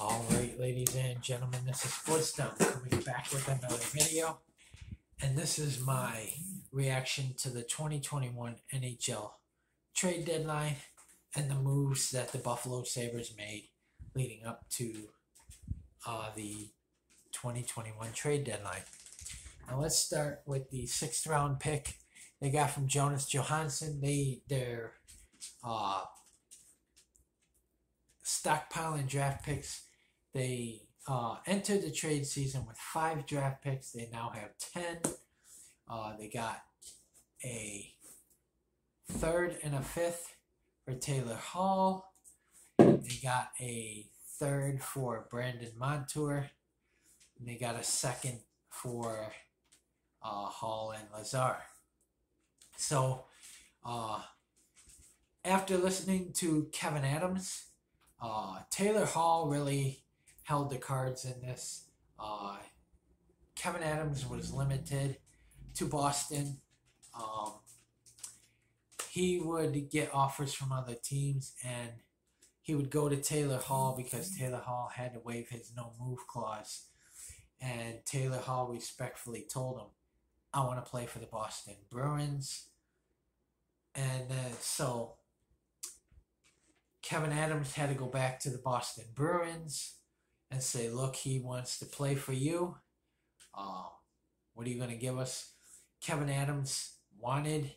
Alright, ladies and gentlemen, this is Sportsdown coming back with another video. And this is my reaction to the 2021 NHL trade deadline and the moves that the Buffalo Sabres made leading up to the 2021 trade deadline. Now let's start with the 6th round pick they got from Jonas Johansson. They're stockpiling draft picks. They entered the trade season with 5 draft picks. They now have 10. They got a 3rd and a 5th for Taylor Hall. They got a 3rd for Brandon Montour. And they got a 2nd for Hall and Lazar. So, after listening to Kevin Adams, Taylor Hall really held the cards in this. Kevin Adams was limited to Boston. He would get offers from other teams, and he would go to Taylor Hall because Taylor Hall had to waive his no-move clause. And Taylor Hall respectfully told him, I want to play for the Boston Bruins. And so Kevin Adams had to go back to the Boston Bruins and say, look, he wants to play for you. What are you going to give us? Kevin Adams wanted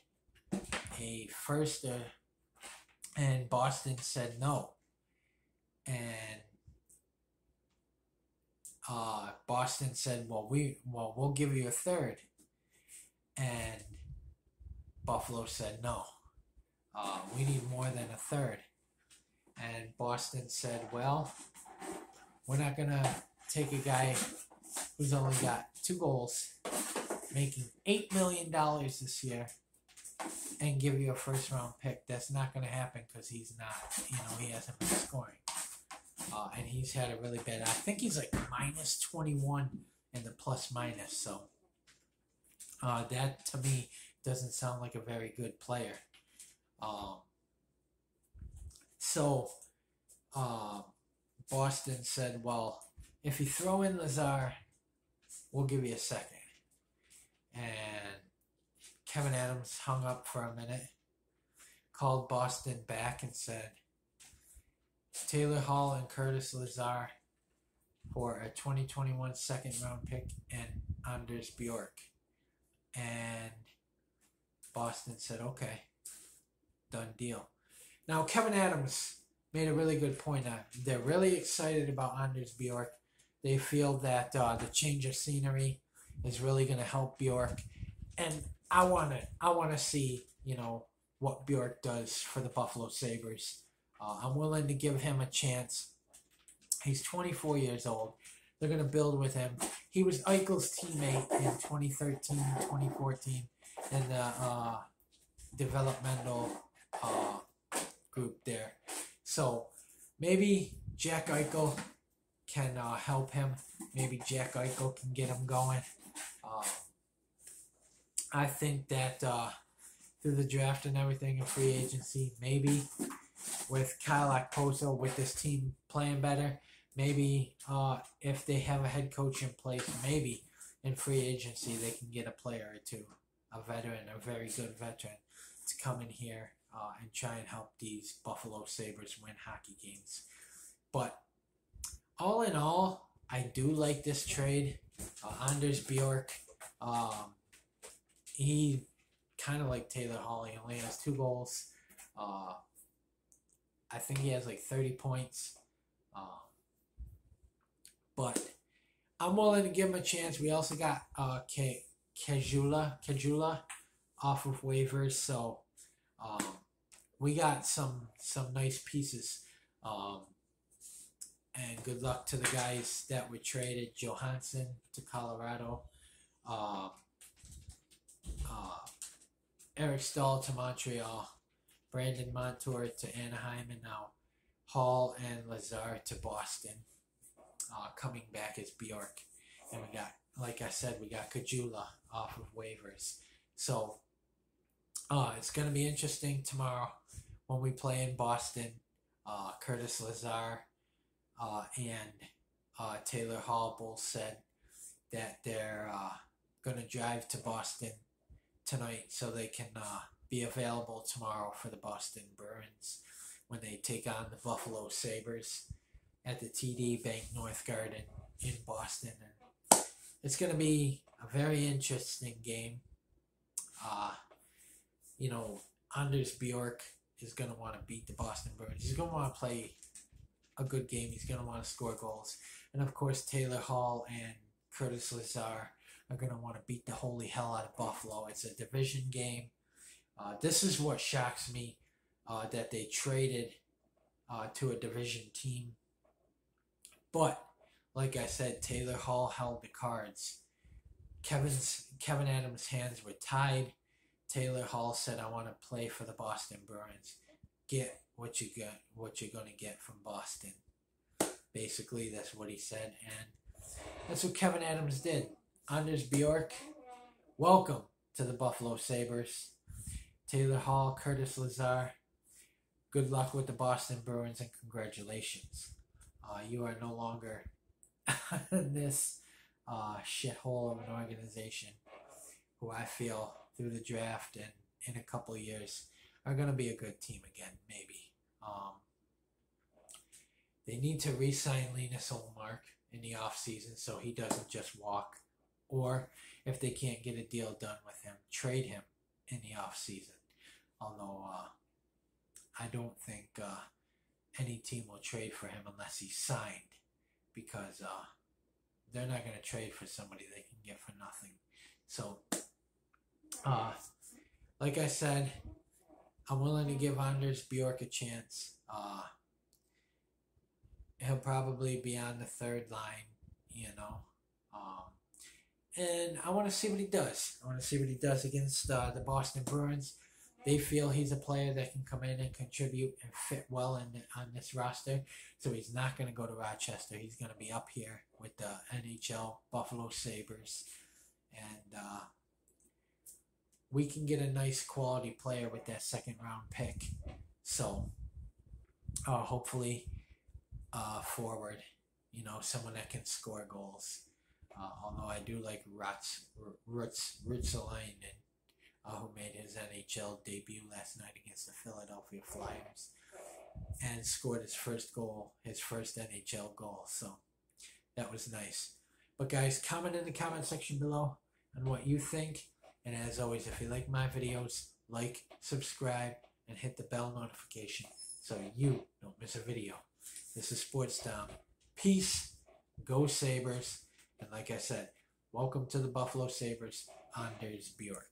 a first, and Boston said no. And Boston said, we'll give you a 3rd. And Buffalo said no. We need more than a 3rd. And Boston said, well, we're not going to take a guy who's only got 2 goals, making $8 million this year, and give you a 1st round pick. That's not going to happen because he's not, he hasn't been scoring. And he's had a really bad, I think he's like minus 21 in the plus minus. So that to me doesn't sound like a very good player. Boston said, well, if you throw in Lazar, we'll give you a 2nd. And Kevin Adams hung up for a minute, called Boston back and said, Taylor Hall and Curtis Lazar for a 2021 2nd round pick and Anders Bjork. And Boston said, okay, done deal. Now, Kevin Adams made a really good point. They're really excited about Anders Bjork. They feel that the change of scenery is really going to help Bjork. And I want to see, what Bjork does for the Buffalo Sabres. I'm willing to give him a chance. He's 24 years old. They're going to build with him. He was Eichel's teammate in 2013, 2014 in the developmental group there. So maybe Jack Eichel can help him. Maybe Jack Eichel can get him going. I think that through the draft and everything in free agency, maybe with Kyle Okposo, with this team playing better, maybe if they have a head coach in place, maybe in free agency they can get a player or two, a veteran, a very good veteran, to come in here and try and help these Buffalo Sabres win hockey games. But all in all, I do like this trade. Anders Bjork, he kind of like Taylor Hall. He only has 2 goals. I think he has like 30 points. But I'm willing to give him a chance. We also got Kajula off of waivers. So we got some nice pieces. And good luck to the guys that were traded. Johansson to Colorado. Eric Stahl to Montreal. Brandon Montour to Anaheim, and now Hall and Lazar to Boston. Coming back as Bjork. And we got, like I said, we got Kajula off of waivers. So it's going to be interesting tomorrow when we play in Boston. Curtis Lazar and Taylor Hall both said that they're going to drive to Boston tonight so they can be available tomorrow for the Boston Bruins when they take on the Buffalo Sabres at the TD Bank North Garden in Boston. And it's going to be a very interesting game. Anders Bjork is going to want to beat the Boston Bruins. He's going to want to play a good game. He's going to want to score goals. And of course, Taylor Hall and Curtis Lazar are going to want to beat the holy hell out of Buffalo. It's a division game. This is what shocks me, that they traded to a division team. But, like I said, Taylor Hall held the cards. Kevin Adams' hands were tied. Taylor Hall said, I want to play for the Boston Bruins. Get what you're going to get from Boston. Basically, that's what he said. And that's what Kevin Adams did. Anders Bjork, welcome to the Buffalo Sabres. Taylor Hall, Curtis Lazar, good luck with the Boston Bruins and congratulations. You are no longer this shithole of an organization who I feel through the draft and in a couple of years are going to be a good team again, maybe. They need to re-sign Linus Ullmark in the offseason so he doesn't just walk. Or if they can't get a deal done with him, trade him in the offseason. Although I don't think any team will trade for him unless he's signed, because they're not going to trade for somebody they can get for nothing. So, like I said, I'm willing to give Anders Bjork a chance. He'll probably be on the third line, and I want to see what he does. I want to see what he does against the Boston Bruins. They feel he's a player that can come in and contribute and fit well on this roster. So he's not going to go to Rochester. He's going to be up here with the NHL Buffalo Sabres. And we can get a nice quality player with that second round pick. So hopefully forward, someone that can score goals. Although I do like Ruotsalainen, who made his NHL debut last night against the Philadelphia Flyers and scored his first NHL goal. So that was nice. But guys, comment in the comment section below on what you think. And as always, if you like my videos, like, subscribe, and hit the bell notification so you don't miss a video. This is Sports Dom. Peace. Go Sabres. And like I said, welcome to the Buffalo Sabres, Anders Bjork.